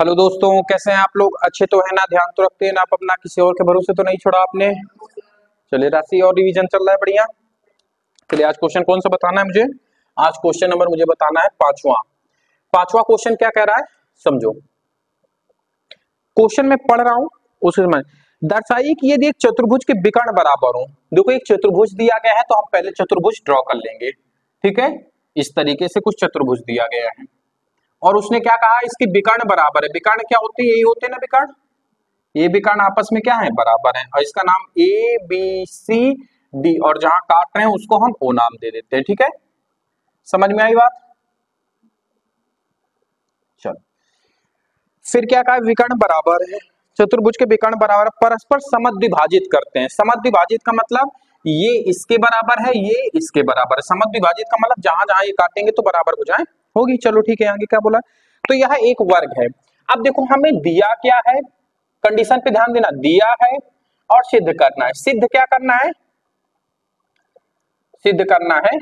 Hello दोस्तों, कैसे हैं आप लोग? अच्छे तो है ना? ध्यान तो रखते हैं ना आप अपना? किसी और के भरोसे तो नहीं छोड़ा आपने? चलिए, राशि और रिवीजन चल रहा है बढ़िया। चलिए, आज क्वेश्चन कौन सा बताना है मुझे? आज क्वेश्चन नंबर मुझे बताना है पांचवा। पांचवा क्वेश्चन क्या कह रहा है समझो। क्वेश्चन में पढ़ रहा हूं उसमें दर्शाइए कि यदि एक चतुर्भुज के विकर्ण बराबर हो। देखो, एक चतुर्भुज दिया गया है तो हम पहले चतुर्भुज ड्रॉ कर लेंगे। ठीक है, इस तरीके से कुछ चतुर्भुज दिया गया है और उसने क्या कहा, इसकी विकर्ण बराबर है। विकर्ण क्या होती है? यही होते हैं ना विकर्ण। ये विकर्ण आपस में क्या है? बराबर है। और इसका नाम ए बी सी डी, और जहां काट रहे हैं उसको हम ओ नाम दे देते हैं। ठीक है, समझ में आई बात? चलो, फिर क्या कहा? विकर्ण बराबर है, चतुर्भुज के विकर्ण बराबर परस्पर समद्विभाजित करते हैं। समद्विभाजित का मतलब ये इसके बराबर है, ये इसके बराबर है। समद्विभाजित का मतलब जहां जहां ये काटेंगे तो बराबर हो जाए होगी। चलो ठीक है, आगे क्या बोला? तो यह एक वर्ग है। अब देखो, हमें दिया क्या है, कंडीशन पे ध्यान देना। दिया है और सिद्ध करना है। सिद्ध क्या करना है? सिद्ध करना है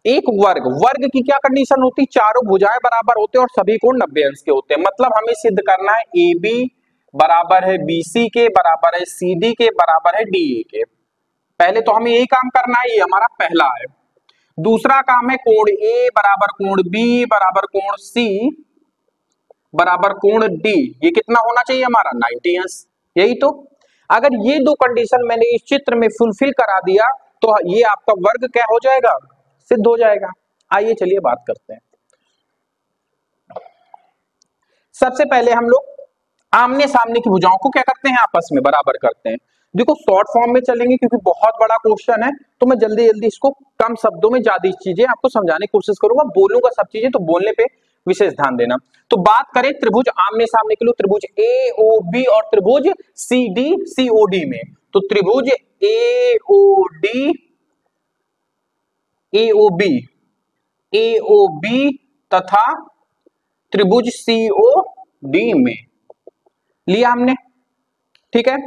एक वर्ग। वर्ग की क्या कंडीशन होती? चारों भुजाएं बराबर होते हैं और सभी कोण 90 अंश के होते हैं। मतलब हमें सिद्ध करना है ए बी बराबर है BC के, बराबर है CD के, बराबर है DA के। पहले तो हमें यही काम करना है, ये हमारा पहला है। दूसरा काम है कोण A बराबर कोण B बराबर कोण C बराबर कोण D। ये कितना होना चाहिए हमारा? 90 अंश। यही तो। अगर ये दो कंडीशन मैंने इस चित्र में फुलफिल करा दिया तो ये आपका वर्ग क्या हो जाएगा? सिद्ध हो जाएगा। आइए चलिए बात करते हैं। सबसे पहले हम लोग आमने सामने की भुजाओं को क्या करते हैं? आपस में बराबर करते हैं। देखो, शॉर्ट फॉर्म में चलेंगे क्योंकि बहुत बड़ा क्वेश्चन है, तो मैं जल्दी जल्दी इसको कम शब्दों में ज्यादा चीजें आपको समझाने की कोशिश करूंगा। बोलूंगा सब चीजें, तो बोलने पे विशेष ध्यान देना। तो बात करें त्रिभुज आमने सामने के लिए, त्रिभुज AOB और त्रिभुज CD COD में, तो त्रिभुज AOB तथा त्रिभुज COD में लिया हमने। ठीक है,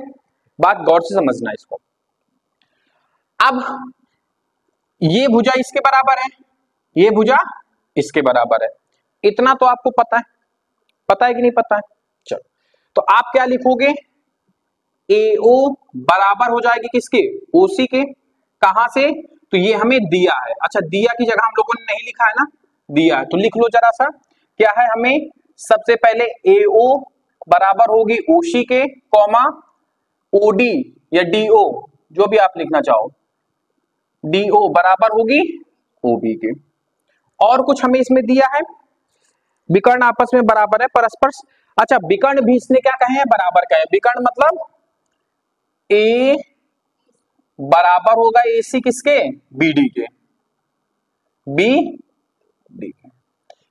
बात गौर से समझना इसको। अब ये भुजा इसके बराबर है, ये भुजा इसके बराबर है। इतना तो आपको पता है। पता है कि नहीं पता है? चलो, तो आप क्या लिखोगे? AO बराबर हो जाएगी किसके? OC के। कहां से? तो ये हमें दिया है। अच्छा, दिया की जगह हम लोगों ने नहीं लिखा है ना, दिया है तो लिख लो जरा सा। क्या है? हमें सबसे पहले AO बराबर होगी OC के, कॉमा OD या DO, जो भी आप लिखना चाहो, DO बराबर होगी OB के। और कुछ हमें इसमें दिया है, विकर्ण आपस में बराबर है परस्पर। अच्छा, विकर्ण भी इसने क्या कहे हैं? बराबर कहे। विकर्ण मतलब A बराबर होगा AC किसके? BD के, BD के।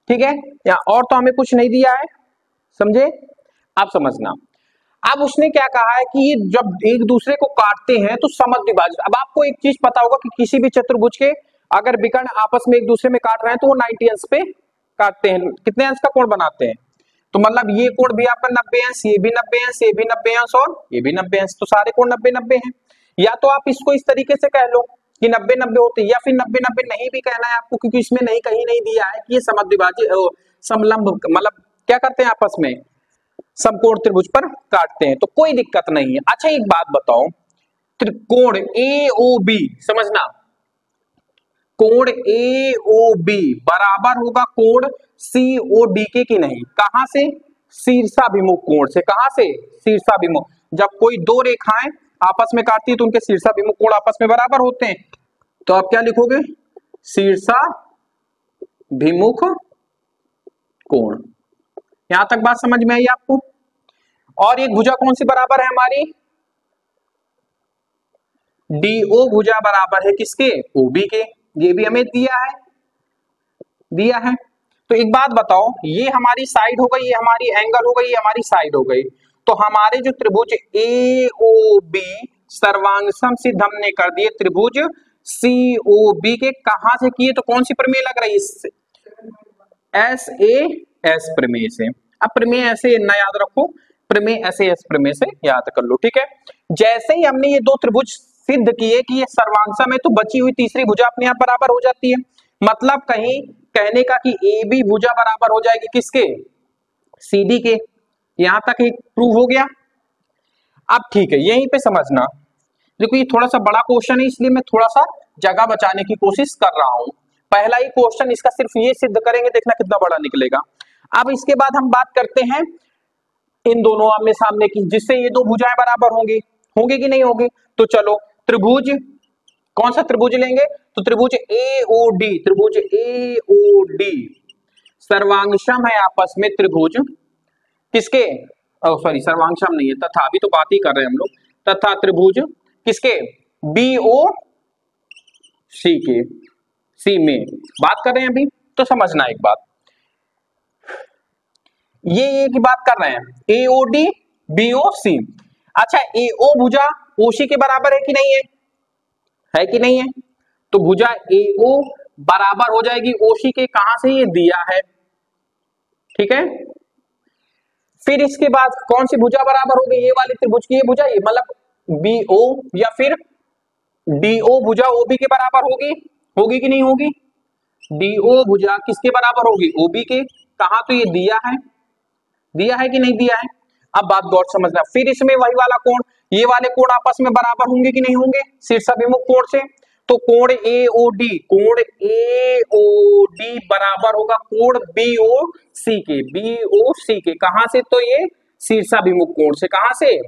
ठीक है, यहां और तो हमें कुछ नहीं दिया है, समझे? आप समझना। अब उसने क्या कहा है कि ये जब एक दूसरे को काटते हैं तो समद्विभाजित। अब आपको एक चीज पता होगा कि किसी भी चतुर्भुज के अगर विकर्ण आपस में एक दूसरे में काट रहे हैं तो वो 90 अंश पे काटते हैं। कितने अंश का कोण बनाते हैं? तो मतलब ये कोण भी आपका 90 अंश, ये भी 90 अंश, ये भी 90 अंश और ये भी 90 अंश, तो सारे कोण 90-90 हैं। या तो आप इसको इस तरीके से कह लो कि 90-90 होते, या फिर 90-90 नहीं भी कहना है आपको, क्योंकि इसमें नहीं कहीं नहीं दिया है कि ये समद्विभाजित समलंब मतलब क्या करते हैं आपस में? समकोण त्रिभुज पर काटते हैं, तो कोई दिक्कत नहीं है। अच्छा, एक बात बताओ, त्रिकोण AOB समझना, कोण AOB बराबर होगा कोण COD के कि नहीं? कहां से? शीर्षाभिमुख कोण से। कहां से? शीर्षाभिमुख। जब कोई दो रेखाएं आपस में काटती है तो उनके शीर्षाभिमुख कोण आपस में बराबर होते हैं। तो आप क्या लिखोगे? शीर्षाभिमुख कोण। यहां तक बात समझ में आई आपको? और एक भुजा कौन सी बराबर है हमारी? DO भुजा बराबर है किसके? OB के। ये भी हमें दिया है, दिया है। तो एक बात बताओ, ये हमारी साइड हो गई, ये हमारी एंगल हो गई, ये हमारी साइड हो गई। तो हमारे जो त्रिभुज AOB सर्वांग समसिद्ध हमने कर दिए त्रिभुज COB के। कहां से किए? तो कौन सी प्रमेय लग रही है? SAS प्रमेय से। अब प्रमेय ऐसे न याद रखो, प्रमेय SAS प्रमेय से याद कर लो। ठीक है, जैसे ही हमने ये दो त्रिभुज सिद्ध किए कि ये सर्वांगसम है तो बची हुई तीसरी भुजा अपने आप बराबर हो जाती है। मतलब कहीं कहने का कि AB भुजा बराबर हो जाएगी किसके? सी डी के। यहां तक एक प्रूव हो गया। अब ठीक है, यहीं पे समझना, देखो ये थोड़ा सा बड़ा क्वेश्चन है इसलिए मैं थोड़ा सा जगह बचाने की कोशिश कर रहा हूं। पहला ही क्वेश्चन इसका सिर्फ ये सिद्ध करेंगे, देखना कितना बड़ा निकलेगा। अब इसके बाद हम बात करते हैं इन दोनों आमने सामने की, जिससे ये दो भुजाएं बराबर होंगी, होंगी कि नहीं होगी। तो चलो त्रिभुज, कौन सा त्रिभुज लेंगे, तो त्रिभुज AOD, त्रिभुज AOD सर्वांगसम है आपस में। त्रिभुज किसके, सॉरी सर्वांगसम नहीं है, तथा, अभी तो बात ही कर रहे हैं हम लोग। तथा त्रिभुज किसके, BOC के, सी में बात कर रहे हैं अभी। तो समझना एक बात, ये की बात कर रहे हैं, AOD BOC। अच्छा, AO भुजा OC के बराबर है कि नहीं है, है कि नहीं है। तो भुजा AO बराबर हो जाएगी OC के, कहां से, ये दिया है, ठीक है। फिर इसके बाद कौन सी भुजा बराबर होगी, ये वाली त्रिभुज की ये भुजा, ये मतलब BO, या फिर DO भुजा OB के बराबर होगी, होगी कि नहीं होगी। DO भुजा किसके बराबर होगी, OB के, कहा, तो ये दिया है, दिया है कि नहीं दिया है। अब बात गौर समझना, फिर इसमें वही वाला कोण, ये वाले कोण आपस में बराबर होंगे कि नहीं होंगे शीर्षाभिमुख कोण से। तो कोण AOD, कोण AOD बराबर होगा कोण BOC के, BOC के, कहां से, तो ये शीर्षाभिमुख कोण से, कहां से,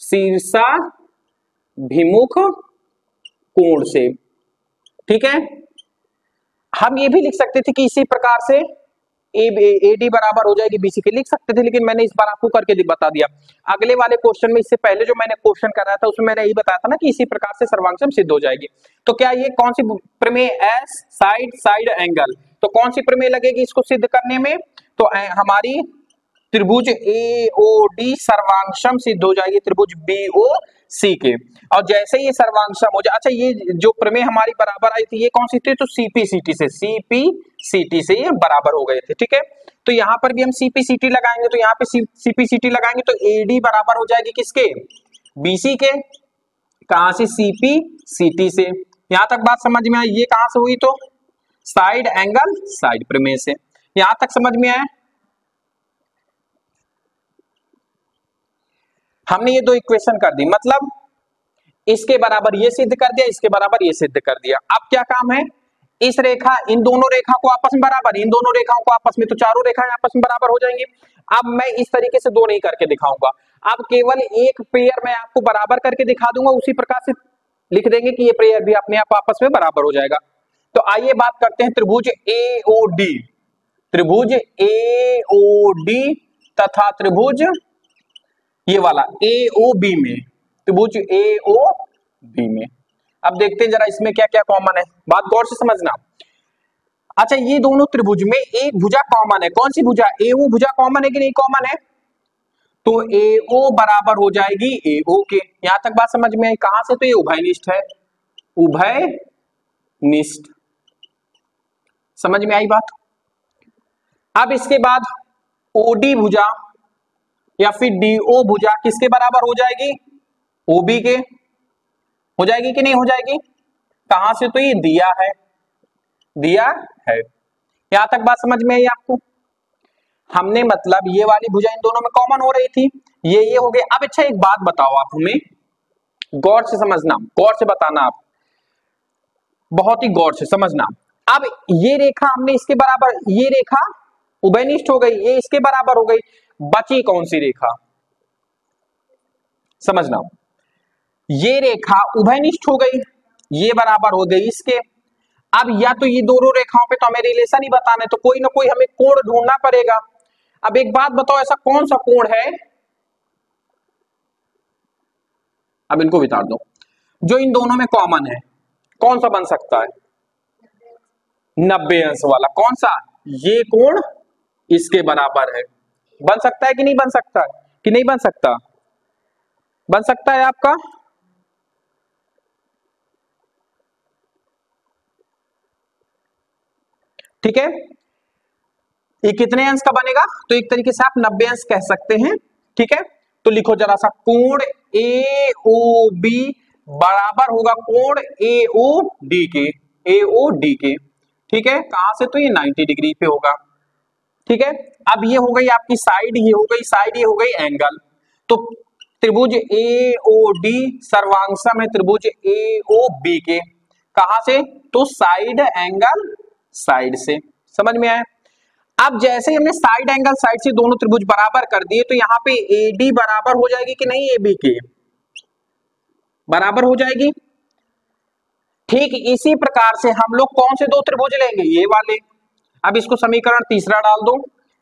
शीर्षाभिमुख कोण से, ठीक है। हम ये भी लिख सकते थे कि इसी प्रकार से AD बराबर हो जाएगी BC के, लिख सकते थे, लेकिन मैंने इस बार आपको करके बता दिया। अगले वाले क्वेश्चन में, इससे पहले जो मैंने क्वेश्चन कराया था उसमें मैंने यही बताया था ना कि इसी प्रकार से सर्वांगसम सिद्ध हो जाएगी। तो क्या ये कौन सी प्रमेय, S साइड एंगल, तो कौन सी प्रमेय लगेगी इसको सिद्ध करने में, तो हमारी त्रिभुज AOD सर्वांगसम सिद्ध हो जाएगी त्रिभुज BOC के। और जैसे ये सर्वांगसम हो जाए, अच्छा ये जो प्रमेय हमारी बराबर आई थी ये कौन सी थी, तो CPCT से, CPCT से ये बराबर हो गए थे, ठीक है। तो यहां पर भी हम CPCT लगाएंगे, तो यहाँ पे CPCT लगाएंगे तो AD बराबर हो जाएगी किसके, BC के, कहां से, CPCT से। यहां तक बात समझ में आई, ये कहां से हुई, तो साइड एंगल साइड प्रमेय से। यहां तक समझ में आया। हमने ये दो इक्वेशन कर दी, मतलब इसके बराबर ये सिद्ध कर दिया, इसके बराबर ये सिद्ध कर दिया। अब क्या काम है, इस रेखा, इन दोनों रेखा को आपस में बराबर, इन दोनों रेखाओं को आपस में, तो चारों रेखाएं आपस में बराबर हो जाएंगी। अब मैं इस तरीके से दो नहीं करके दिखाऊंगा, अब केवल एक पेयर मैं आपको बराबर करके दिखा दूंगा, उसी प्रकार से लिख देंगे कि ये पेयर भी अपने आप आपस में बराबर हो जाएगा। तो आइए बात करते हैं त्रिभुज AOD, त्रिभुज AOD तथा त्रिभुज ये वाला AOB में, त्रिभुज AOB में। अब देखते हैं जरा इसमें क्या क्या कॉमन है, बात गौर से समझना। अच्छा, ये दोनों त्रिभुज में एक भुजा कॉमन है, कौन सी भुजा, AO भुजा कॉमन है कि नहीं कॉमन है, तो AO बराबर हो जाएगी AO के। यहां तक बात समझ में आई, कहां से, तो ये उभयनिष्ठ है, उभयनिष्ठ, समझ में आई बात। अब इसके बाद OD भुजा या फिर DO भुजा किसके बराबर हो जाएगी, OB के, हो जाएगी कि नहीं हो जाएगी, कहां से, तो ये दिया है, दिया है। यहां तक बात समझ में आई आपको। हमने मतलब ये वाली भुजा इन दोनों में कॉमन हो रही थी, ये हो गए। अब अच्छा एक बात बताओ आप हमें, गौर से समझना, गौर से बताना, आप बहुत ही गौर से समझना। अब ये रेखा हमने इसके बराबर, ये रेखा उभयनिष्ठ हो गई, ये इसके बराबर हो गई, बची कौन सी रेखा, समझना, ये रेखा उभयनिष्ठ हो गई, ये बराबर हो गई इसके। अब या तो ये दोनों रेखाओं पे तो हमें रिलेशन ही बताना है, तो कोई ना कोई हमें कोण ढूंढना पड़ेगा। अब एक बात बताओ, ऐसा कौन सा कोण है, अब इनको वितार दो, जो इन दोनों में कॉमन है, कौन सा बन सकता है, 90 अंश वाला, कौन सा, ये कोण इसके बराबर है, बन सकता है कि नहीं बन सकता है, कि नहीं बन सकता, बन सकता है आपका। ठीक है, ये कितने अंश का बनेगा, तो एक तरीके से आप 90 अंश कह सकते हैं, ठीक है। तो लिखो जरा सा, कोण AOB बराबर होगा कोण AOD के, AOD के, ठीक है, कहां से, तो ये 90 डिग्री पे होगा, ठीक है। अब ये हो गई आपकी साइड, ये हो गई साइड, ये हो गई एंगल। तो त्रिभुज ए ओ डी सर्वांगसम है त्रिभुज ए ओ बी के, कहां से? तो साइड एंगल साइड से। समझ में आया? अब जैसे हमने साइड एंगल साइड से दोनों त्रिभुज बराबर कर दिए, तो यहाँ पे ए डी बराबर हो जाएगी कि नहीं? ए बी के बराबर हो जाएगी। ठीक इसी प्रकार से हम लोग कौन से दो त्रिभुज लेंगे? ये वाले। अब इसको समीकरण तीसरा डाल दो,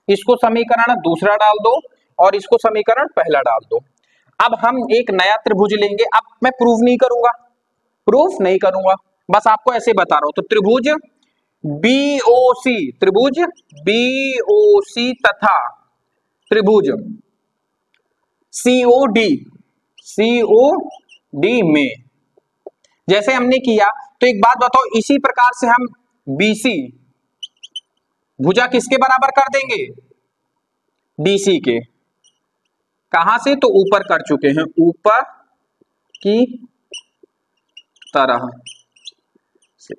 इसको समीकरण दूसरा डाल दो, और इसको समीकरण पहला डाल दो। अब हम एक नया त्रिभुज लेंगे। अब मैं प्रूव नहीं करूंगा, प्रूफ नहीं करूंगा, बस आपको ऐसे बता रहा हूं। तो त्रिभुज बीओसी, त्रिभुज बीओसी तथा त्रिभुज सीओडी, सीओडी में जैसे हमने किया, तो एक बात बताओ, इसी प्रकार से हम बीसी भुजा किसके बराबर कर देंगे? डीसी के। कहां से? तो ऊपर कर चुके हैं, ऊपर की तरह।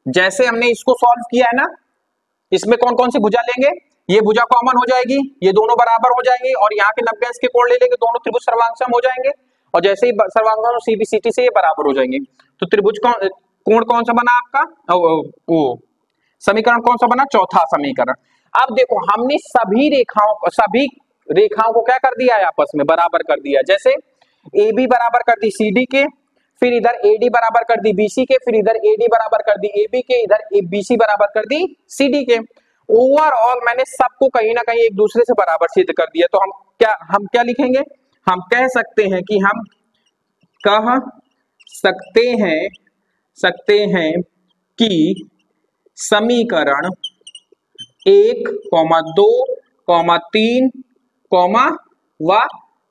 जैसे हमने इसको सॉल्व किया है ना, इसमें कौन कौन सी भुजा लेंगे? ये भुजा कॉमन हो जाएगी, ये दोनों बराबर हो जाएंगे, और यहाँ के 90 अंश के कोण ले लेंगे, दोनों त्रिभुज सर्वांगसम हो जाएंगे। और जैसे ही सर्वांगसम सीबीसीटी से ये बराबर हो जाएंगे, तो त्रिभुज कोण कौन सा बना आपका? वो समीकरण कौन सा बना? चौथा समीकरण। अब देखो, हमने सभी रेखाओं को क्या कर दिया है? आपस में बराबर कर दिया। जैसे ए बी बराबर कर दी सी डी के, फिर इधर ए डी बराबर कर दी बीसी के, फिर इधर ए डी बराबर कर दी ए बी के, इधर बीसी बराबर कर दी सी डी के। ओवरऑल मैंने सबको कहीं ना कहीं एक दूसरे से बराबर सिद्ध कर दिया। तो हम क्या लिखेंगे? हम कह सकते हैं कि हम कह सकते हैं कि समीकरण 1, 2, 3, व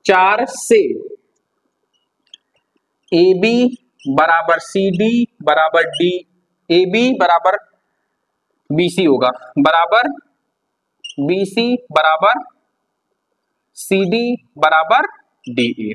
4 से ए बी बराबर सी डी बराबर डी, ए बी बराबर बी सी होगा, बराबर बी सी बराबर सी डी बराबर डी ए,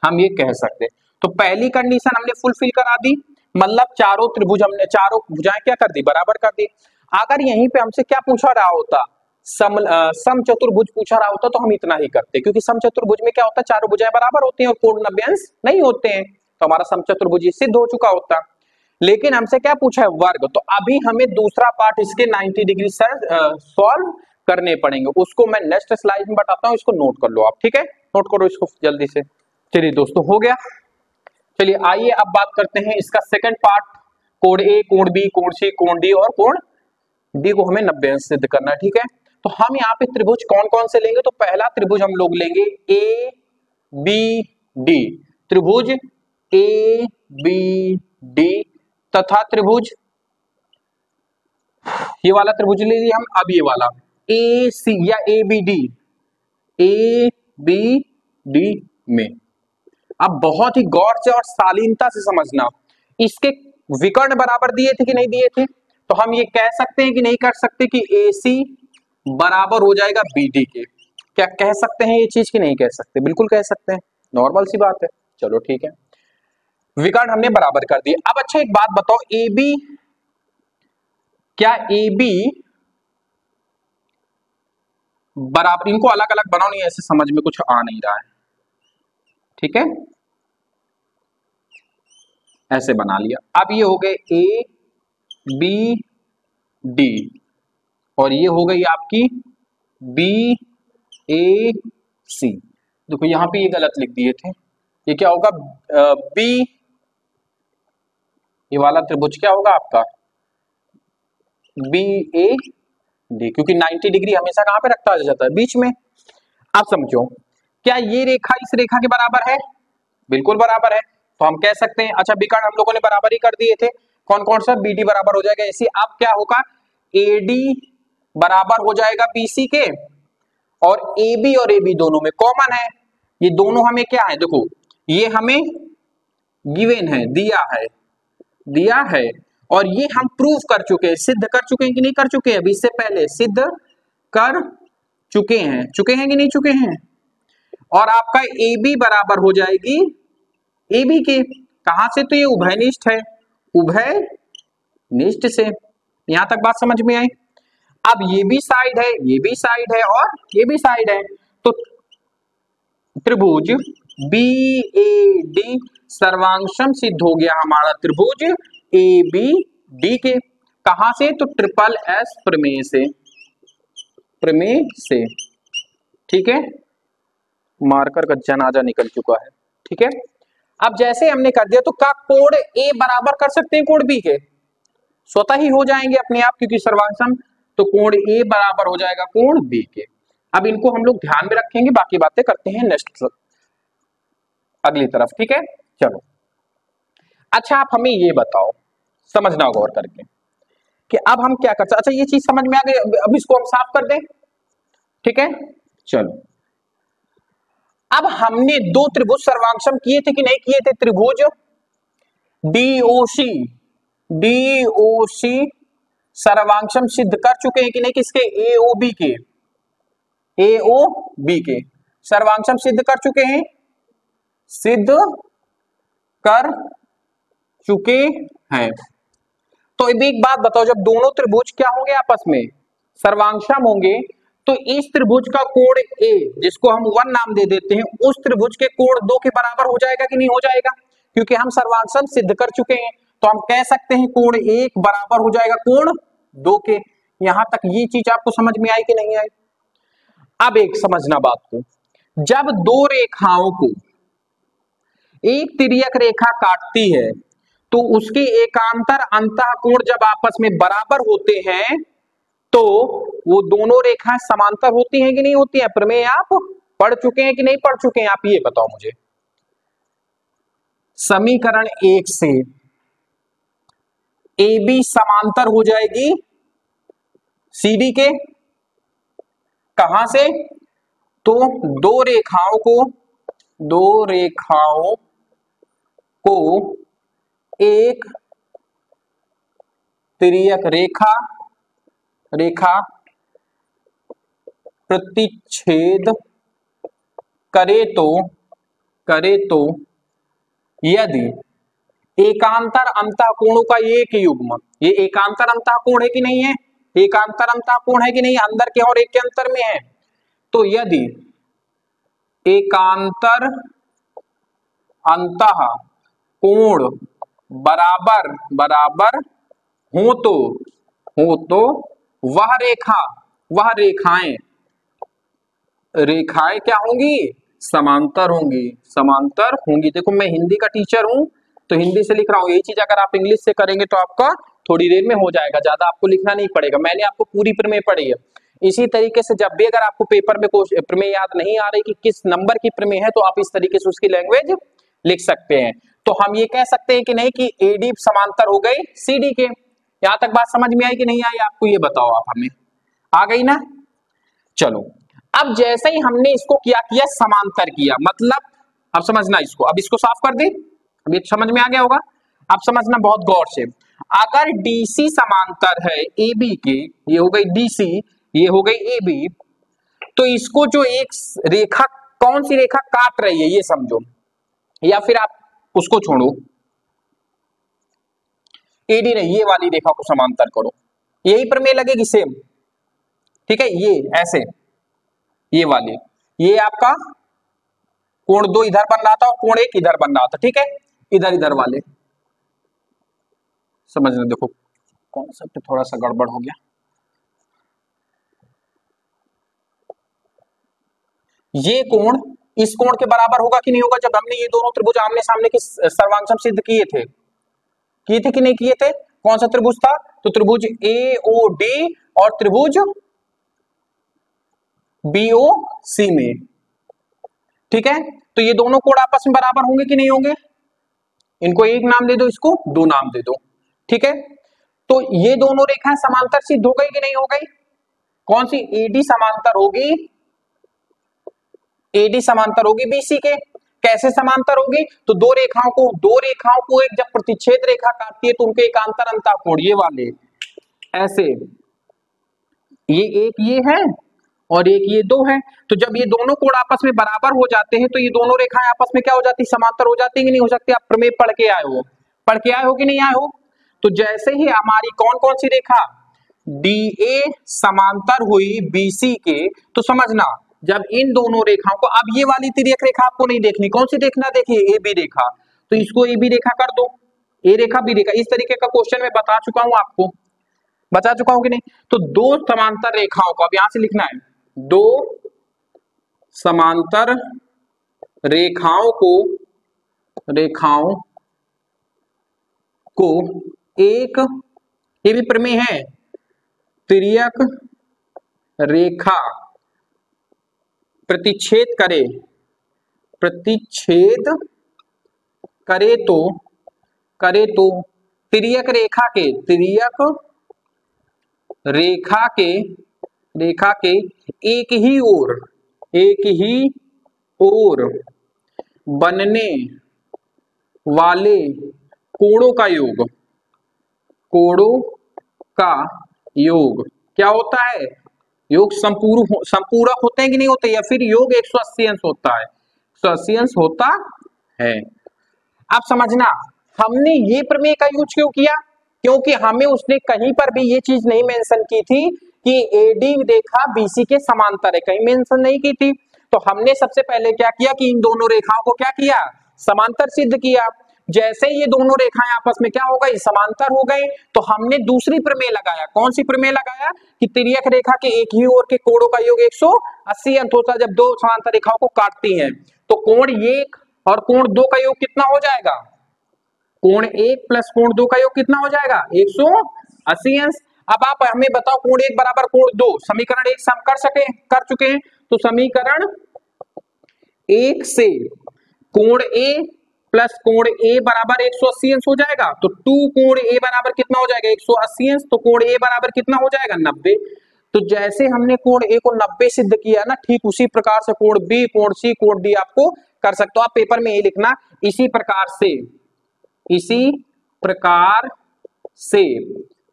हम ये कह सकते। तो पहली कंडीशन हमने फुलफिल करा दी, मतलब चारों त्रिभुज हमने, चारों भुजाएं क्या कर दी? बराबर कर दी। अगर यहीं पे हमसे क्या पूछा रहा होता? समचतुर्भुज पूछा रहा होता, तो हम इतना ही करते, क्योंकि समचतुर्भुज में क्या होता है? चारों भुजाएं बराबर होती हैं और कोण 90 अंश नहीं होते हैं, तो हमारा समचतुर्भुज सिद्ध हो चुका होता। लेकिन हमसे क्या पूछा है? वर्ग। तो अभी हमें दूसरा पार्ट इसके 90 डिग्री सॉल्व करने पड़ेंगे, उसको मैं नेक्स्ट स्लाइड में बताता हूँ। इसको नोट कर लो आप, ठीक है? नोट करो इसको जल्दी से। चलिए दोस्तों, हो गया। चलिए आइए अब बात करते हैं इसका सेकंड पार्ट। कोण ए, कोण बी, कोण सी, कोण डी और कोण डी को हमें 90 अंश सिद्ध करना है, ठीक है? तो हम यहाँ पे त्रिभुज कौन कौन से लेंगे? तो पहला त्रिभुज हम लोग लेंगे ए बी डी, त्रिभुज ए बी डी तथा त्रिभुज, ये वाला त्रिभुज ले लिया हम। अब ये वाला ए सी या A B D, A B D में अब बहुत ही गौर से और शालीनता से समझना, इसके विकर्ण बराबर दिए थे कि नहीं दिए थे? तो हम ये कह सकते हैं कि नहीं कर सकते कि AC बराबर हो जाएगा BD के? क्या कह सकते हैं ये चीज कि नहीं कह सकते? बिल्कुल कह सकते हैं, नॉर्मल सी बात है। चलो ठीक है, विकर्ण हमने बराबर कर दिए। अब अच्छा एक बात बताओ, AB, क्या AB बराबर, इनको अलग अलग बनाओ, नहीं ऐसे समझ में कुछ आ नहीं रहा है, ठीक है? ऐसे बना लिया। अब ये हो गए ए बी डी और ये हो गई आपकी बी ए सी। देखो यहां पे ये गलत लिख दिए थे, ये क्या होगा? बी, ये वाला त्रिभुज क्या होगा आपका? बी ए डी, क्योंकि 90 डिग्री हमेशा कहां पे रखा जाता है? बीच में। आप समझो, क्या ये रेखा इस रेखा के बराबर है? बिल्कुल बराबर है, तो हम कह सकते हैं। अच्छा, विकर्ण हम लोगों ने बराबर ही कर दिए थे, कौन कौन सा? BD बराबर हो जाएगा AC। अब क्या होगा? AD बराबर हो जाएगा BC के, और AB और AB दोनों में कॉमन है, ये दोनों हमें क्या है? देखो ये हमें गिवन है, दिया है, और ये हम प्रूव कर चुके हैं, सिद्ध कर चुके हैं कि नहीं कर चुके हैं? अभी इससे पहले सिद्ध कर चुके हैं कि नहीं चुके हैं? और आपका AB बराबर हो जाएगी AB के, कहां से? तो ये उभयनिष्ठ है, उभयनिष्ठ से। यहां तक बात समझ में आई? अब ये भी साइड है, ये भी साइड है और ये भी साइड है, तो त्रिभुज बी ए डी सर्वांगसम सिद्ध हो गया हमारा त्रिभुज ए बी डी के। कहां से? तो ट्रिपल एस प्रमेय से, प्रमेय से। ठीक है, मार्कर का जनाजा निकल चुका है। ठीक है, अब जैसे हमने कर दिया तो क्या कोण ए बराबर कर सकते हैं कोण बी के? स्वतः ही हो जाएंगे अपने आप, क्योंकि सर्वांगसम, तो कोण ए बराबर हो जाएगा कोण बी के। अब इनको हम लोग ध्यान में रखेंगे, बाकी बातें करते हैं नेक्स्ट अगली तरफ। ठीक है, चलो। अच्छा, आप हमें ये बताओ, समझना गौर करके, कि अब हम क्या कर सकते। अच्छा, ये चीज समझ में आ गई, अब इसको हम साफ कर दें। ठीक है, चलो। अब हमने दो त्रिभुज सर्वांगसम किए थे कि नहीं किए थे? त्रिभुज डीओसी, डीओसी सर्वांगसम सिद्ध कर चुके हैं कि नहीं? किसके? एओबी के, एओबी के सर्वांगसम सिद्ध कर चुके हैं, सिद्ध कर चुके हैं। तो अब एक बात बताओ, जब दोनों त्रिभुज क्या होंगे आपस में? सर्वांगसम होंगे, तो इस त्रिभुज का कोण ए, जिसको हम 1 नाम दे देते हैं, उस त्रिभुज के कोण 2 के बराबर हो जाएगा कि नहीं हो जाएगा? क्योंकि हम सर्वांगसम सिद्ध कर चुके हैं, तो हम कह सकते हैं कोण 1 बराबर हो जाएगा कोण 2 के। यहां तक ये चीज आपको समझ में आई कि नहीं आई? अब एक समझना बात को, जब दो रेखाओं को एक तिर्यक रेखा काटती है, तो उसके एकांतर अंतःकोण जब आपस में बराबर होते हैं, तो वो दोनों रेखाएं समांतर होती हैं कि नहीं होती हैं? प्रमेय आप पढ़ चुके हैं कि नहीं पढ़ चुके हैं? आप ये बताओ मुझे। समीकरण 1 से ए बी समांतर हो जाएगी सी डी के। कहां से? तो दो रेखाओं को एक तिर्यक रेखा प्रतिच्छेद करे तो यदि एकांतर अंतःकोणों का एक युग्म, ये एकांतर अंतःकोण है कि नहीं है? एकांतर अंतःकोण है कि नहीं? अंदर के और एक के अंतर में है। तो यदि एकांतर अंतःकोण बराबर हो तो वह रेखाएं क्या होंगी? समांतर होंगी। देखो, मैं हिंदी का टीचर हूं, तो हिंदी से लिख रहा हूं। यही चीज अगर आप इंग्लिश से करेंगे तो आपका थोड़ी देर में हो जाएगा, ज्यादा आपको लिखना नहीं पड़ेगा। मैंने आपको पूरी प्रमेय पढ़ी है। इसी तरीके से जब भी अगर आपको पेपर में प्रमेय याद नहीं आ रही कि किस नंबर की प्रमेय है, तो आप इस तरीके से उसकी लैंग्वेज लिख सकते हैं। तो हम ये कह सकते हैं कि नहीं कि एडी समांतर हो गई सीडी के। यहां तक बात समझ में आई कि नहीं आई? आपको ये बताओ, आप हमें आ गई ना? चलो, अब जैसे ही हमने इसको किया समांतर किया, मतलब अब समझना इसको, अब इसको साफ कर दे। अब ये समझ में आ गया होगा। अब समझना बहुत गौर से, अगर डीसी समांतर है ए बी के, ये हो गई डीसी, ये हो गई ए बी, तो इसको जो एक रेखा, कौन सी रेखा काट रही है ये समझो, या फिर आप उसको छोड़ो, एडी नहीं, ये वाली रेखा को समांतर करो, यही प्रमेय लगेगी सेम। ठीक है, ये ऐसे, ये वाली, ये आपका कोण 2 इधर बन रहा था और कोण 1 इधर बन रहा था। ठीक है, इधर वाले समझना। देखो, कॉन्सेप्ट थोड़ा सा गड़बड़ हो गया। ये कोण इस कोण के बराबर होगा कि नहीं होगा? जब हमने ये दोनों त्रिभुज आमने सामने के सर्वांगसम सिद्ध किए थे कि नहीं किए थे? कौन सा त्रिभुज था? तो त्रिभुज ए ओ डी और त्रिभुज बी ओ सी में। ठीक है, तो ये दोनों कोण आपस में बराबर होंगे कि नहीं होंगे? इनको एक नाम दे दो, इसको 2 नाम दे दो। ठीक है, तो ये दोनों रेखाएं समांतर सिद्ध हो गई कि नहीं हो गई? कौन सी? एडी समांतर होगी, एडी समांतर होगी बीसी के। कैसे समांतर होगी? तो दो रेखाओं को एक जब प्रतिच्छेद रेखा काटती है तो उनके एकांतर अंतःकोण ये वाले ऐसे, ये एक ये है और एक ये 2 है। तो जब ये दोनों कोण आपस में बराबर हो जाते हैं, तो ये दोनों रेखाएं आपस में क्या हो जाती? समांतर हो जाती है कि नहीं हो सकती? आप प्रमेय पढ़ के आए हो कि नहीं आए हो? तो जैसे ही हमारी कौन सी रेखा, DA समांतर हुई BC के, तो समझना जब इन दोनों रेखाओं को, अब ये वाली तिर्यक रेखा आपको नहीं देखनी, कौन सी देखना, देखिए AB रेखा, तो इसको AB रेखा कर दो, A रेखा B रेखा। इस तरीके का क्वेश्चन मैं बता चुका हूं आपको, बता चुका हूं कि नहीं। तो दो समांतर रेखाओं को अब यहां से लिखना है, दो समांतर रेखाओं को एक, ये भी प्रमेय है, तिर्यक रेखा प्रतिच्छेद करे तो तिर्यक रेखा के एक ही ओर बनने वाले कोणों का योग क्या होता है, योग संपूरक होते हैं कि नहीं होते, या फिर योग 180 अंश होता है, 180 अंश होता है। अब समझना हमने ये प्रमेय का यूज क्यों किया, क्योंकि हमें उसने कहीं पर भी ये चीज नहीं मेंशन की थी कि AD रेखा BC के समांतर है, कहीं मेंशन नहीं की थी। तो हमने सबसे पहले क्या किया कि इन दोनों रेखाओं को क्या किया, समांतर सिद्ध किया। जैसे ये दोनों रेखाएं आपस में क्या हो गई, समांतर हो गए, तो हमने दूसरी प्रमेय लगाया। कौन सी प्रमेय लगाया कि तिर्यक रेखा के एक ही ओर के कोणों का योग 180 अंश होता है जब दो समांतर रेखाओं को काटती हैं। तो कोण 1 और कोण 2 का योग कितना हो जाएगा, कोण 1 प्लस कोण 2 का योग कितना हो जाएगा, 180 अंश। अब आप हमें बताओ कोण 1 बराबर कोण 2, समीकरण 1 से हम कर चुके हैं, तो समीकरण 1 से कोण A प्लस कोण A बराबर 180 अंश हो जाएगा। तो 2 कोण A बराबर कितना हो जाएगा, 180 अंश, तो कोण A बराबर कितना हो जाएगा, 90। तो जैसे हमने कोण A को 90 सिद्ध किया ना, ठीक उसी प्रकार से कोण B, कोण C, कोण D आपको कर सकते हो। आप पेपर में ये लिखना, इसी प्रकार से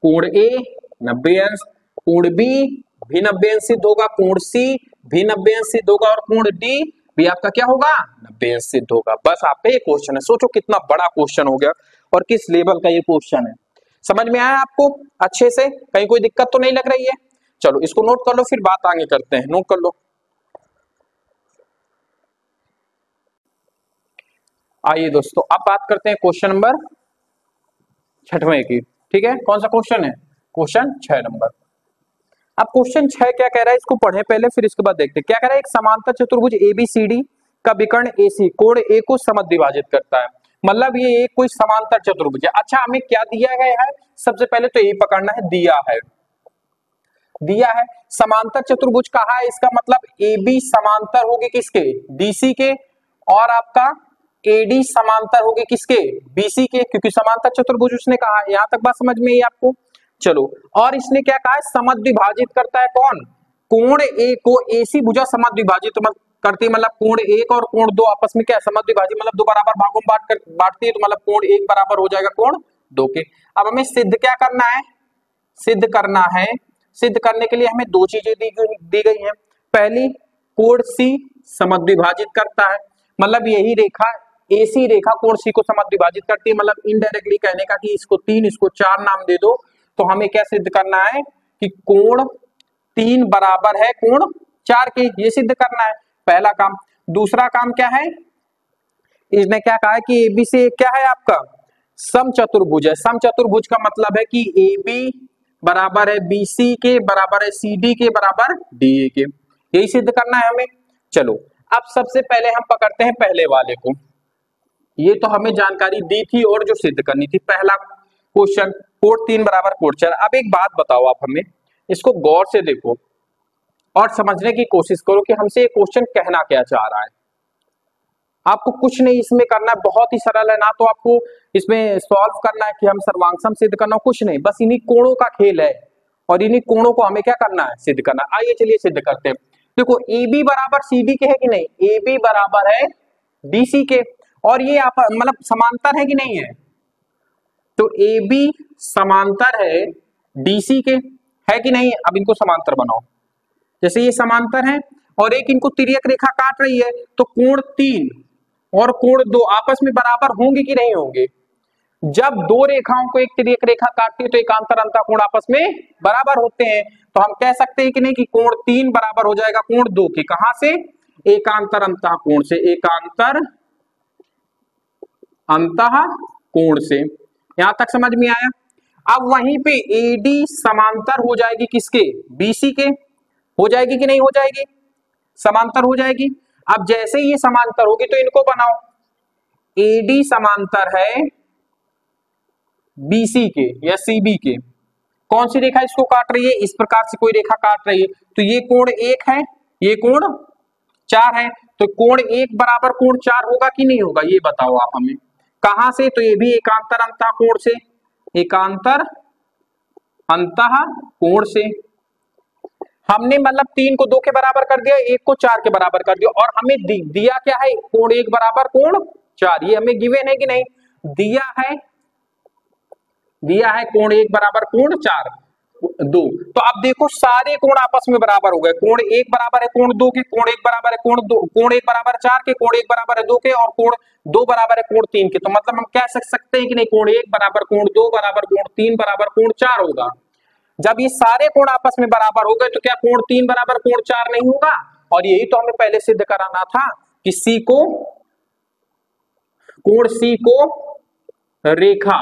कोण A 90 अंश, कोण B भी 90 अंश सिद्ध होगा, कोण C भी 90 अंश सिद्ध होगा, और कोण D भी आपका क्या होगा, 90 अंश सिद्ध होगा। बस आप पे ये क्वेश्चन है, सोचो कितना बड़ा क्वेश्चन हो गया और किस लेवल का ये क्वेश्चन है। समझ में आया आपको अच्छे से, कहीं कोई दिक्कत तो नहीं लग रही है। चलो इसको नोट कर लो, फिर बात आगे करते हैं, नोट कर लो। आइए दोस्तों अब बात करते हैं क्वेश्चन नंबर 6वें की। ठीक है, कौन सा क्वेश्चन है, क्वेश्चन 6 नंबर। अब क्वेश्चन 6 क्या कह रहा है, इसको पढ़े पहले फिर इसके बाद देखते हैं क्या कह रहा है। एक समांतर चतुर्भुज ABCD का विकर्ण AC कोण A को समद्विभाजित करता है, मतलब ये एक कोई समांतर चतुर्भुज है। अच्छा हमें क्या दिया गया है, सबसे पहले तो यही पकड़ना है, दिया है समांतर चतुर्भुज कहा है, इसका मतलब AB समांतर होगी किसके, DC के, और आपका AD समांतर होगी किसके, BC के, क्योंकि समांतर चतुर्भुज उसने कहा। यहां तक बात समझ में आई आपको। चलो, और इसने क्या कहा है, समद्विभाजित करता है कौन, कोण A को AC भुजा समद्विभाजित करती है, मतलब कोण 1 और कोण 2 आपस में क्या समद्विभाजित, मतलब दो बराबर भागों में बांटती है, तो मतलब कोण 1 बराबर हो जाएगा कोण 2 के। अब हमें सिद्ध क्या करना है, सिद्ध करने के लिए हमें दो चीजें दी गई हैं। पहली, कोण C समद्विभाजित करता है, मतलब यही रेखा AC रेखा कोण C को समद्विभाजित करती है, मतलब इनडायरेक्टली कहने का कि इसको 3 इसको 4 नाम दे दो। तो हमें क्या सिद्ध करना है कि कोण 3 बराबर है कोण 4 के, ये सिद्ध करना है पहला काम। दूसरा काम क्या है, इसने क्या कहा है कि AB से क्या है आपका समचतुर्भुज है। समचतुर्भुज का मतलब है कि AB बराबर है BC के, बराबर है CD के, बराबर DA के, यही सिद्ध करना है हमें। चलो अब सबसे पहले हम पकड़ते हैं पहले वाले को, ये तो हमें जानकारी दी थी और जो सिद्ध करनी थी। पहला क्वेश्चन, कोण 3 बराबर कोण 4। अब एक बात बताओ आप हमें, इसको गौर से देखो और समझने की कोशिश करो कि हमसे ये क्वेश्चन कहना क्या चाह रहा है। आपको कुछ नहीं इसमें करना है, बहुत ही सरल है ना, तो आपको इसमें सॉल्व करना है कि हम सर्वांग सिद्ध करना, कुछ नहीं, बस इन्हीं कोणों का खेल है और इन्हीं कोणों को हमें क्या करना है, सिद्ध करना। आइए चलिए सिद्ध करते हैं। देखो AB बराबर CD के है कि नहीं, AB बराबर है BC के, और ये आप मतलब समांतर है कि नहीं है, तो AB समांतर है DC के, है कि नहीं। अब इनको समांतर बनाओ, जैसे ये समांतर है और एक इनको तिर्यक रेखा काट रही है, तो कोण 3 और कोण 2 आपस में बराबर होंगे कि नहीं होंगे, जब दो रेखाओं को एक तिर्यक रेखा काटती है तो एकांतर अंतःकोण आपस में बराबर होते हैं। तो हम कह सकते हैं कि नहीं कि कोण 3 बराबर हो जाएगा कोण 2 के। कहां से? एकांतर अंतःकोण से। एकांतर अंतःकोण से। यहां तक समझ में आया? अब वहीं पे एडी समांतर हो जाएगी किसके? बीसी के। हो जाएगी कि नहीं हो जाएगी? समांतर हो जाएगी। अब जैसे ये समांतर होगी तो इनको बनाओ। एडी समांतर है बीसी के या सीबी के। कौन सी रेखा इसको काट रही है? इस प्रकार से कोई रेखा काट रही है। तो ये कोण 1 है, ये कोण 4 है। तो कोण 1 बराबर कोण 4 होगा कि नहीं होगा? ये बताओ आप हमें। कहां से? तो ये भी एकांतर अंतःकोण से। एकांतर अंतःकोण से। हमने मतलब 3 को 2 के बराबर कर दिया, 1 को 4 के बराबर कर दिया, और हमें दिया क्या है? कोण 1 बराबर कोण 4। ये हमें गिवन है कि नहीं? दिया है कोण 1 बराबर कोण 4 2। तो अब देखो सारे कोण आपस में बराबर हो गए। कोण 1 बराबर है कोण 2 के, कोण 1 बराबर है कोण 2, कोण 1 बराबर 4 के, कोण 1 बराबर है 2 के, और कोण 2 बराबर है कोण 3 के। तो मतलब हम कह सकते हैं कि नहीं कोण 1 बराबर कोण 2 बराबर कोण 3 बराबर कोण 4 होगा। जब ये सारे कोण आपस में बराबर हो गए तो क्या कोण 3 बराबर कोण 4 नहीं होगा? और यही तो हमें पहले सिद्ध कराना था कि सी को, कोण सी को रेखा,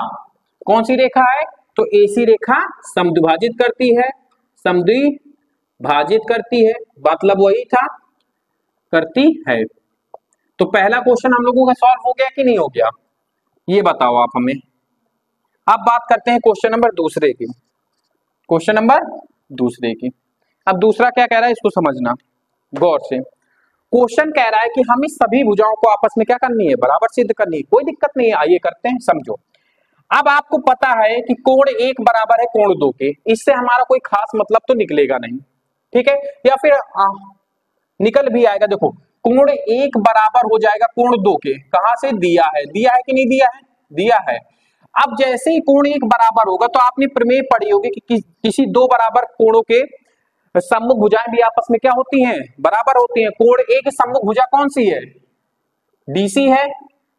कौन सी रेखा है? तो एसी रेखा समद्विभाजित करती है। समद्विभाजित करती है, मतलब वही था, करती है। तो पहला क्वेश्चन हम लोगों का सॉल्व हो गया कि नहीं हो गया? ये बताओ आप हमें। अब बात करते हैं क्वेश्चन नंबर दूसरे की। क्वेश्चन नंबर दूसरे की। अब दूसरा क्या कह रहा है इसको समझना गौर से। क्वेश्चन कह रहा है कि हम इस सभी भुजाओं को आपस में क्या करनी है? बराबर सिद्ध करनी है। कोई दिक्कत नहीं है, आइए करते हैं, समझो। अब आपको पता है कि कोण 1 बराबर है कोण 2 के। इससे हमारा कोई खास मतलब तो निकलेगा नहीं, ठीक है? या फिर निकल भी आएगा। देखो कोण 1 बराबर हो जाएगा कोण 2 के। कहां से? दिया है। दिया है कि नहीं दिया है? दिया है। अब जैसे ही कोण 1 बराबर होगा तो आपने प्रमेय पढ़ी होगी कि किसी दो बराबर कोणों के सम्मुख भुजाएं भी आपस में क्या होती हैं? बराबर होती हैं। कोण 1 सम्मुख भुजा कौन सी है? डीसी है।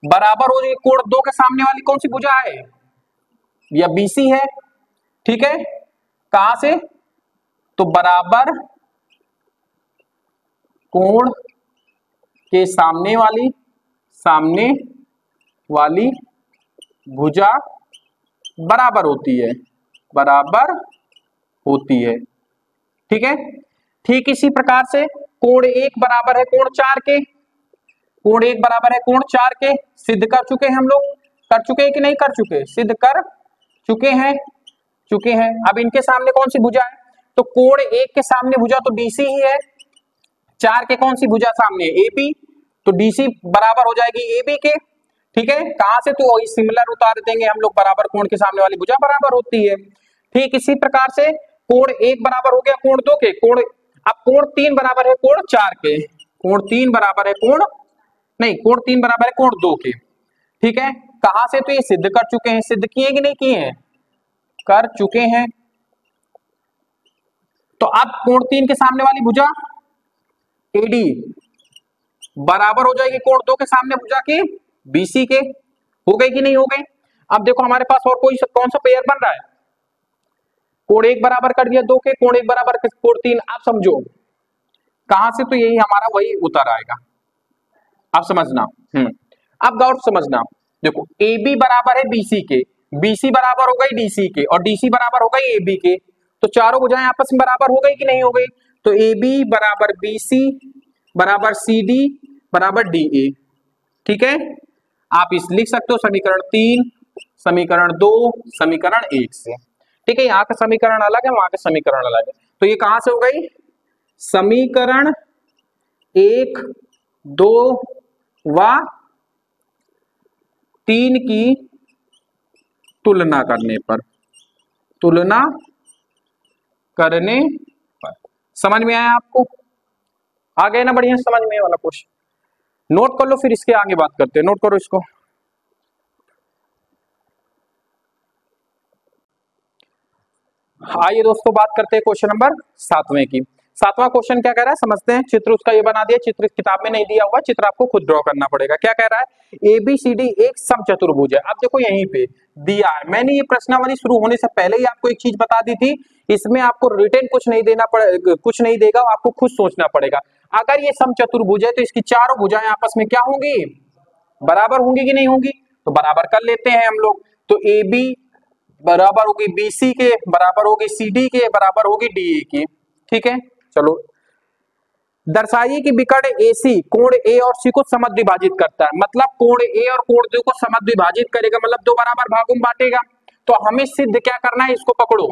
बराबर हो जाएगी कोण 2 के सामने वाली कौन सी भुजा है? या बीसी है। ठीक है? कहां से? तो बराबर कोण के सामने वाली भुजा बराबर होती है। बराबर होती है। ठीक है? ठीक इसी प्रकार से कोण 1 बराबर है कोण 4 के। कोण 1 बराबर है कोण 4 के। सिद्ध कर चुके हैं हम लोग। कर चुके हैं कि नहीं कर चुके? सिद्ध कर चुके हैं। अब इनके सामने कौन सी भुजा है? तो कोण 1 के सामने भुजा तो डीसी ही है। 4 के कौन सी भुजा सामने? एबी। तो डीसी बराबर हो जाएगी एबी के। ठीक है? कहां से? तो वही सिमिलर उतार देंगे हम लोग। बराबर कोण के सामने वाली भुजा बराबर होती है। ठीक इसी प्रकार से कोण 1 बराबर हो गया कोण 2 के। कोण, अब कोण 3 बराबर है कोण 4 के। कोण 3 बराबर है कोण 3 बराबर है कोण 2 के। ठीक है? कहां से? तो ये सिद्ध कर चुके हैं। सिद्ध किए कि नहीं किए हैं? कर चुके हैं। तो अब कोण 3 के सामने वाली भुजा एडी बराबर हो जाएगी कोण 2 के सामने भुजा के बीसी के। हो गई कि नहीं हो गई? अब देखो हमारे पास और कोई कौन सा पेयर बन रहा है? कोण 1 बराबर कर दिया 2 के, कोण 1 बराबर कोण 3। आप समझो कहां से? तो यही हमारा वही उतर आएगा। आप समझना। अब गौर समझना। देखो ए बी बराबर है बीसी के, बीसी बराबर हो गई डीसी के, और डीसी बराबर हो गई ए बी के। तो चारों भुजाएं आपस में बराबर हो गई कि नहीं हो गई? तो ए बी बराबर बीसी बराबर सी डी बराबर डी ए। ठीक है? आप इस लिख सकते हो समीकरण 3, समीकरण 2, समीकरण 1 से। ठीक है? यहाँ का समीकरण अलग है, वहां का समीकरण अलग है। तो ये कहां से हो गई? समीकरण 1, 2 व 3 की तुलना करने पर। समझ में आया आपको? आ गए ना? बढ़िया समझ में वाला क्वेश्चन नोट कर लो, फिर इसके आगे बात करते हैं। नोट करो इसको। आइए दोस्तों बात करते हैं क्वेश्चन नंबर 7वें की। 7वां क्वेश्चन क्या कह रहा है समझते हैं। चित्र उसका ये बना दिया, चित्र किताब में नहीं दिया हुआ, चित्र आपको खुद ड्रॉ करना पड़ेगा। क्या कह रहा है, ABCD एक समचतुर्भुज है। अब देखो यहीं पे दिया है, मैंने ये प्रश्नावली शुरू होने से पहले ही आपको एक चीज बता दी थी, इसमें आपको रिटर्न कुछ नहीं देना पड़ेगा, कुछ नहीं देगा, आपको खुद सोचना पड़ेगा। अगर ये समचतुर्भुज है तो इसकी चारों भुजाएं आपस में क्या होंगी, बराबर होंगी कि नहीं होंगी, तो बराबर कर लेते हैं हम लोग। तो AB बराबर होगी BC के, बराबर होगी CD के, बराबर होगी DA की। ठीक है, चलो दर्शाइए कि विकर्ण AC कोण A और C को समद्विभाजित करता है। मतलब कोण A और कोण D को समद्विभाजित करेगा, मतलब दो बराबर भागों में बांटेगा। तो हमें सिद्ध क्या करना है, इसको पकड़ो,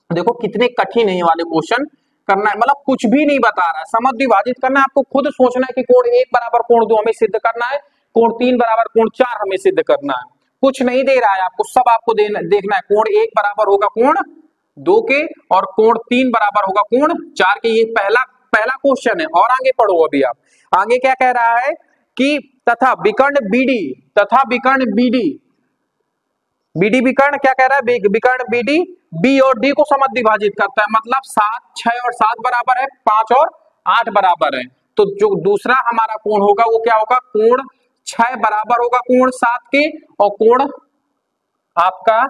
देखो कितने कठिन है ये वाले क्वेश्चन करना है, मतलब कुछ भी नहीं बता रहा है, समद्विभाजित करना है, आपको खुद सोचना है कि कोण 1 बराबर कोण 2 हमें सिद्ध करना है, कोण 3 बराबर कोण 4 हमें सिद्ध करना है। कुछ नहीं दे रहा है आपको, सब आपको देखना है। कोण 1 बराबर होगा कोण 2 के और कोण 3 बराबर होगा कोण 4 के। ये पहला क्वेश्चन है। और आगे पढ़ो, अभी आप आगे क्या कह रहा है कि तथा विकर्ण BD विकर्ण क्या कह रहा है, विकर्ण BD B और D को समद्विभाजित करता है। मतलब 7, 6 और 7 बराबर है, 5 और 8 बराबर है। तो जो दूसरा हमारा कोण होगा वो क्या होगा, कोण 6 बराबर होगा कोण 7 के, और कोण आपका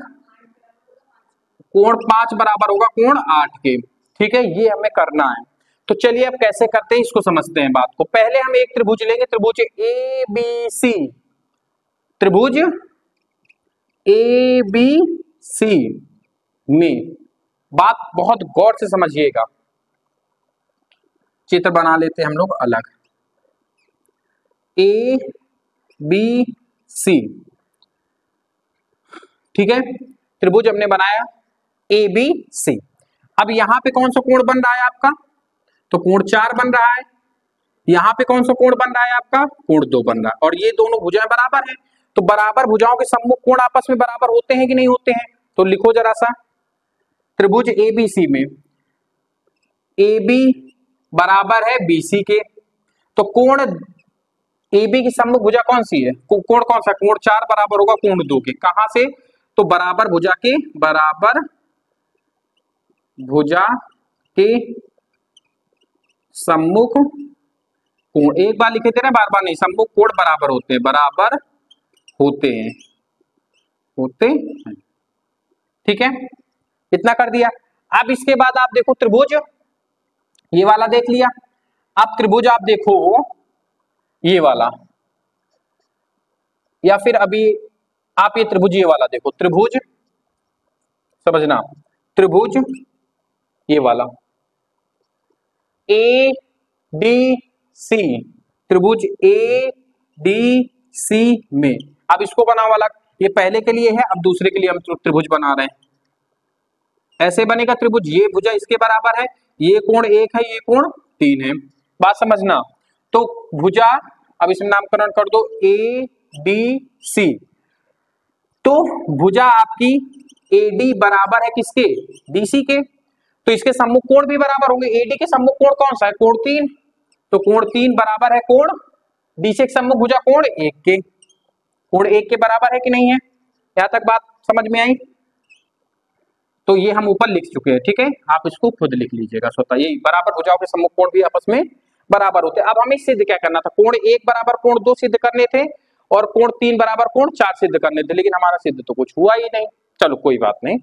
कोण 5 बराबर होगा कोण 8 के। ठीक है, ये हमें करना है। तो चलिए अब कैसे करते हैं इसको समझते हैं बात को। पहले हम एक त्रिभुज लेंगे, त्रिभुज ABC, त्रिभुज ABC में बात बहुत गौर से समझिएगा। चित्र बना लेते हैं हम लोग अलग। ABC, ठीक है, त्रिभुज हमने बनाया ABC। अब यहां पे कौन सा कोण बन रहा है आपका, तो कोण 4 बन रहा है। यहां पे कौन सा कोण बन रहा है आपका, कोण 2 बन रहा है। और ये दोनों भुजाएं बराबर हैं, तो बराबर भुजाओं के सम्मुख कोण आपस में बराबर होते हैं कि नहीं होते हैं, तो लिखो जरा सा। त्रिभुज ABC में AB बराबर है BC के, तो कोण AB की सम्मुख भुजा कौन सी है, कोण कौन सा, कोण 4 बराबर होगा कोण 2 के। कहां से, तो बराबर भुजा के, बराबर भुजा के सम्मुख कोण, एक बार लिखे थे ना, बार बार नहीं, सम्मुख कोण बराबर होते हैं, बराबर होते हैं। ठीक है, इतना कर दिया। अब इसके बाद आप देखो त्रिभुज ये वाला देख लिया। अब त्रिभुज आप देखो ये वाला, या फिर अभी आप ये त्रिभुज ये वाला देखो, त्रिभुज समझना, त्रिभुज ये वाला ADC, त्रिभुज ADC में, अब इसको बना वाला, ये पहले के लिए है, अब दूसरे के लिए हम त्रिभुज बना रहे हैं। ऐसे बनेगा त्रिभुज, ये भुजा इसके बराबर है, ये कोण 1 है, ये कोण 3 है। बात समझना। तो भुजा, अब इसमें नामकरण कर दो ADC। तो भुजा आपकी AD बराबर है किसके, DC के, तो इसके सम्मुख कोण भी बराबर होंगे। AD के सम्मुख कोण कौन सा है, कोण 3, तो कोण 3 बराबर है कोण DC के सम्मुख भुजा कोण 1 के, कोण 1 के बराबर है कि नहीं है, यहां तक बात समझ में आई। तो ये हम ऊपर लिख चुके हैं, ठीक है, आप इसको खुद लिख लीजिएगा स्वतः, ये बराबर भुजाओं के सम्मुख कोण भी आपस में बराबर होते हैं। अब हमें सिद्ध क्या करना था, कोण 1 बराबर कोण 2 सिद्ध करने थे, और कोण 3 बराबर कोण 4 सिद्ध करने थे, लेकिन हमारा सिद्ध तो कुछ हुआ ही नहीं। चलो कोई बात नहीं,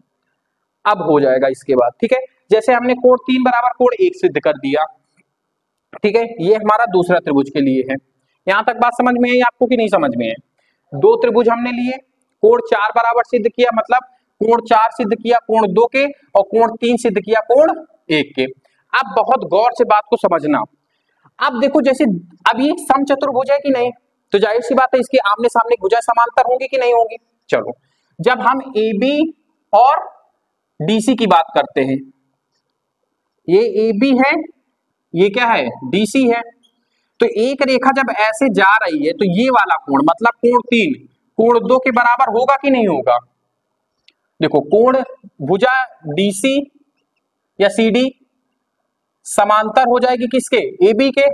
अब हो जाएगा इसके बाद। ठीक है, जैसे हमने कोण 3 बराबर कोण 1 सिद्ध कर दिया, ठीक है, ये हमारा दूसरा त्रिभुज के लिए है। यहां तक बात समझ में आई आपको कि नहीं समझ में है। दो त्रिभुज हमने लिए, कोण 4 बराबर सिद्ध किया, मतलब कोण 4 सिद्ध किया कोण 2 के, और कोण 3 सिद्ध किया कोण 1 के। अब बहुत गौर से बात को समझना। अब देखो, जैसे अब ये समचतुर्भुज है कि नहीं, तो जाहिर सी बात है इसके आमने सामने भुजा समांतर होंगी कि नहीं होंगी। चलो, जब हम AB और DC की बात करते हैं, ये AB है, ये क्या है, DC है, तो एक रेखा जब ऐसे जा रही है तो ये वाला कोण, मतलब कोण 3 कोण 2 के बराबर होगा कि नहीं होगा। देखो, कोण भुजा DC या CD समांतर हो जाएगी किसके, AB के,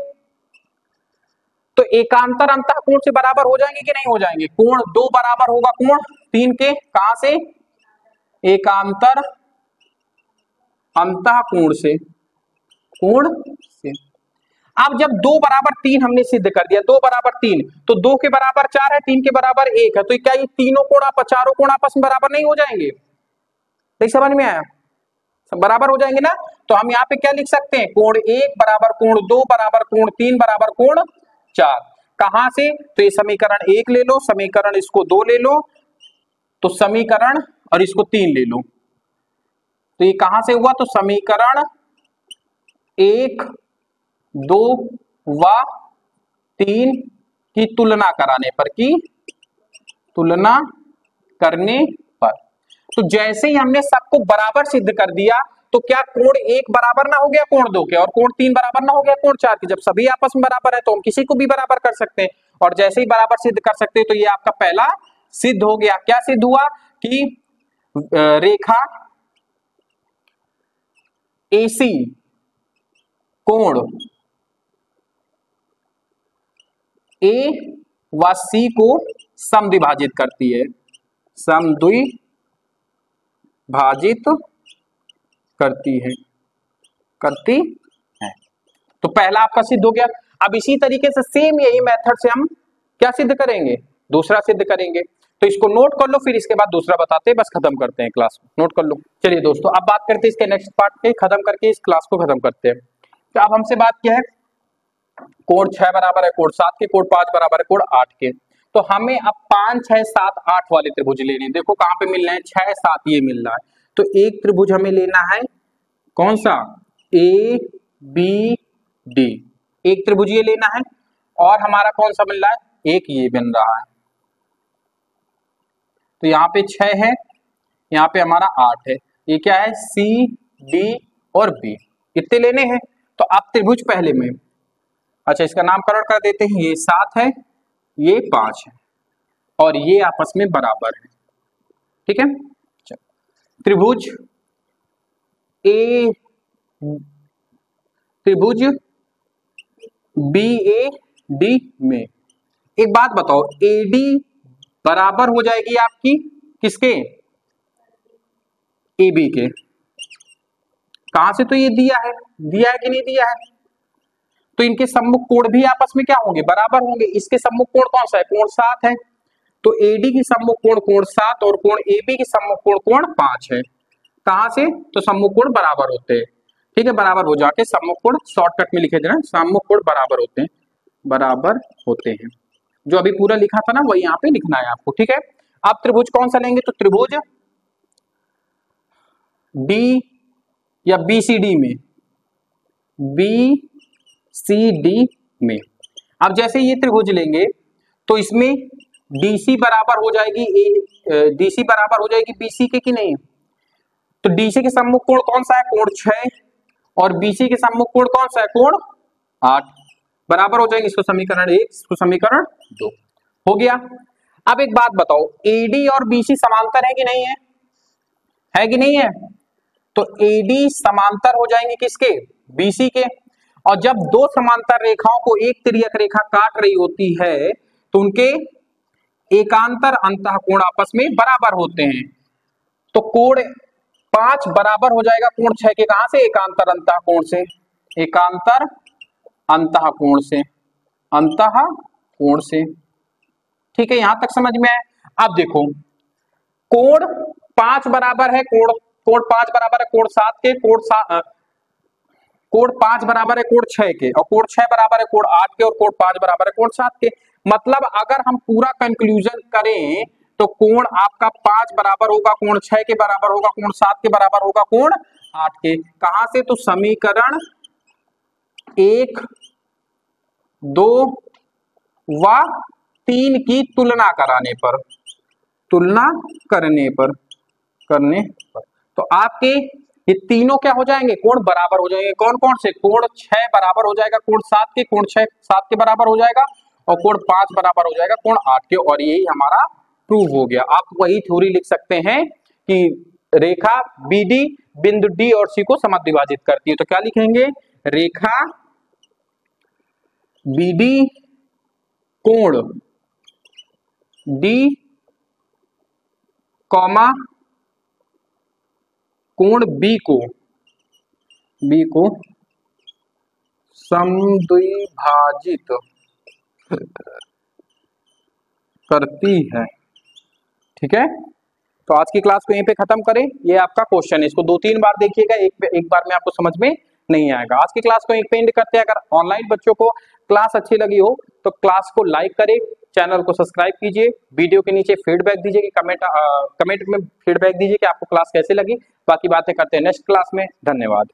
तो एकांतर अंतः कोण से बराबर हो जाएंगे कि नहीं हो जाएंगे। कोण 2 बराबर होगा कोण 3 के, कहां से, एकांतर अंतः कोण से, कोण से। अब जब 2 बराबर 3 हमने सिद्ध कर दिया, 2 बराबर 3, तो 2 के बराबर 4 है, 3 के बराबर 1 है, तो क्या ये तीनों कोण चारों कोण आपस में बराबर नहीं हो जाएंगे? नहीं समझ में आया? सब बराबर हो जाएंगे ना। तो हम यहाँ पे क्या लिख सकते हैं, कोण 1 बराबर कोण 2 बराबर कोण 3 बराबर कोण 4। कहां से? तो ये समीकरण 1 ले लो, समीकरण इसको 2 ले लो, तो समीकरण और इसको 3 ले लो, तो ये कहां से हुआ? तो समीकरण 1 2 व 3 की तुलना कराने पर, की तुलना करने पर, तो जैसे ही हमने सबको बराबर सिद्ध कर दिया, तो क्या कोण 1 बराबर ना हो गया कोण 2 के, और कोण 3 बराबर ना हो गया कोण 4 के। जब सभी आपस में बराबर है तो हम किसी को भी बराबर कर सकते हैं, और जैसे ही बराबर सिद्ध कर सकते हैं तो ये आपका पहला सिद्ध हो गया। क्या सिद्ध हुआ? कि रेखा AC कोण A व C को समद्विभाजित करती है, समद्विभाजित करती है, तो पहला आपका सिद्ध हो गया। अब इसी तरीके से सेम यही मेथड से हम क्या सिद्ध करेंगे? दूसरा सिद्ध करेंगे। तो इसको नोट कर लो, फिर इसके बाद दूसरा बताते हैं, बस खत्म करते हैं क्लास में। नोट कर लो। चलिए दोस्तों, अब बात करते हैं इसके नेक्स्ट पार्ट के, खत्म करके इस क्लास को खत्म करते हैं। तो अब हमसे बात क्या है, कोण 6 बराबर है कोण 7 के, कोण 5 बराबर है कोण 8 के। तो हमें अब 5 6 7 8 वाले त्रिभुज लेने। देखो कहां पे मिल रहे हैं, 6 7 ये मिल रहा है, तो एक त्रिभुज हमें लेना है, कौन सा? A B D, एक त्रिभुज ये लेना है, और हमारा कौन सा मिल रहा है? एक ये बन रहा है। तो यहाँ पे 6 है, यहाँ पे हमारा 8 है, ये क्या है? C D और B, कितने लेने हैं? तो आप त्रिभुज पहले में, अच्छा इसका नामकरण कर देते हैं, ये 7 है, ये 5 है, और ये आपस में बराबर है, ठीक है। त्रिभुज BAD में एक बात बताओ, AD बराबर हो जाएगी आपकी किसके? AB के। कहां से? तो ये दिया है कि नहीं दिया है? तो इनके सम्मुख कोण भी आपस में क्या होंगे? बराबर होंगे। इसके सम्मुख कोण कौन सा है? कोण 7 है, तो AD की सम्मुख कोण कोण 7 और कोण AB की सम्मुख कोण कोण 5 है। कहां से? तो सम्मुख कोण बराबर होते हैं, ठीक है, बराबर हो जाके सम्मुख कोण शॉर्टकट में लिखे देना, सम्मुख कोण बराबर होते हैं, बराबर होते हैं। जो अभी पूरा लिखा था ना वही यहाँ पे लिखना है आपको, ठीक है। आप त्रिभुज कौन सा लेंगे? तो त्रिभुज D या BCD में, BCD में। अब जैसे ये त्रिभुज लेंगे तो इसमें DC बराबर हो जाएगी DC बराबर हो जाएगी BC के, कि नहीं? तो DC के सम्मुख कोण कौन सा है? कोण 6, और BC के सम्मुख कोण कौन सा है? कोण 8, बराबर हो जाएंगे। इसको समीकरण 1, इसको समीकरण 2 हो गया। अब एक बात बताओ, AD और BC समांतर है कि नहीं है? है कि नहीं है? तो AD समांतर हो जाएंगे किसके? BC के। और जब दो समांतर रेखाओं को एक तिर्यक रेखा काट रही होती है तो उनके एकांतर अंतःकोण आपस में बराबर होते हैं। तो कोण 5 बराबर हो जाएगा कोण 6 के, कहां से? एकांतर अंतःकोण से, एकांतर अंतःकोण से, अंतःकोण से, ठीक है। यहां तक समझ में आए? अब देखो, कोण 5 बराबर है कोण 5 बराबर है कोण 7 के, कोण 5 बराबर है कोण 6 के, और कोण 6 बराबर है कोण 8 के, और कोण 5 बराबर है कोण 7 के। मतलब अगर हम पूरा कंक्लूजन करें तो कोण आपका 5 बराबर होगा कोण 6 के बराबर होगा, कोण 7 के बराबर होगा कोण 8 के। कहां से? तो समीकरण 1 2 व 3 की तुलना कराने पर, तुलना करने पर, तो आपके ये तीनों क्या हो जाएंगे? कोण बराबर हो जाएंगे। कौन कौन से? कोण 6 बराबर हो जाएगा कोण 7 के, कोण 6 7 के बराबर हो जाएगा, और कोण 5 बराबर हो जाएगा कोण 8 के, और यही हमारा प्रूव हो गया। आप वही थ्योरी लिख सकते हैं कि रेखा BD बिंदु D और C को समद्विभाजित करती है। तो क्या लिखेंगे? रेखा BD कोण D कॉमा कोण B को समद्विभाजित करती है। ठीक है, तो आज की क्लास को यहीं पे खत्म करें। ये आपका क्वेश्चन है, इसको 2-3 बार देखिएगा, एक बार में आपको समझ में नहीं आएगा। आज की क्लास को यहीं पे एंड करते हैं। अगर ऑनलाइन बच्चों को क्लास अच्छी लगी हो तो क्लास को लाइक करें, चैनल को सब्सक्राइब कीजिए, वीडियो के नीचे फीडबैक दीजिए कि कमेंट में फीडबैक दीजिए कि आपको क्लास कैसे लगी। बाकी बातें करते हैं नेक्स्ट क्लास में। धन्यवाद।